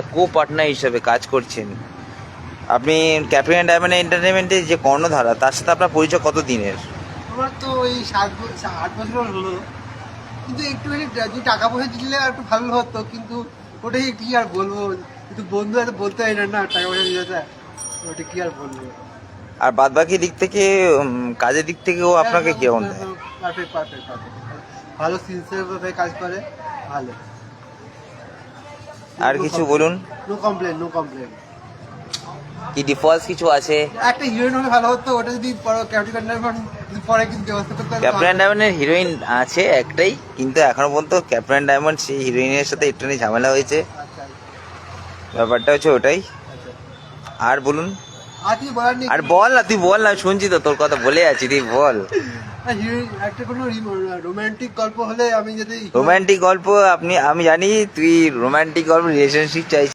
আ কো partner হিসেবে কাজ করছেন। আপনি ক্যাপ্টেন ডায়মন্ড এন্টারটেনমেন্টের যে কর্ণধারা, তার সাথে আপনার পরিচয় কত দিনের? আমার তো ওই 8 বছর হলো, কিন্তু একটুখানি যদি টাকা পয়সা দিলে আর একটু ভালো হতো, কিন্তু ওটাই কি আর বলবো, কিন্তু বন্ধু এত বলতে হয় না টাকা পয়সা দিয়ে যায়, ওটা কি আর বলবো। আর বাদ বাকি দিক থেকে কাজের দিক থেকেও আপনাকে কেমন দেয়? পারফেক্ট পারফেক্ট পারফেক্ট, ভালো সিনসিয়ার ভাবে কাজ করে, ভালো। আর কিছু বলুন। No complain, no complain. কি ডিফল্টস কিছু আছে? একটা হিরোইন হলে ভালো হতো, ওটা যদি ক্যাপ্টেন ডায়মন্ড পরে কিন্তু ব্যবস্থা করতে হতো। ক্যাপ্টেন ডায়মন্ডের হিরোইন আছে একটাই, কিন্তু এখনো পর্যন্ত ক্যাপ্টেন ডায়মন্ড সেই হিরোইনের সাথে একটুখানি ঝামেলা হয়েছে, আচ্ছা ব্যাপারটা হচ্ছে ওটাই। আচ্ছা, আর বলুন। আর কিছু বলার নেই। আর বল না, তুই বল না, শুনছি তো তোর কথা, বলে আছি, তুই বল। হিরোইন একটা কোনো রোমান্টিক গল্প হলে আমি যদি রোমান্টিক গল্প, আমি জানি তুই রোমান্টিক গল্প রিলেশনশিপ চাইছিস।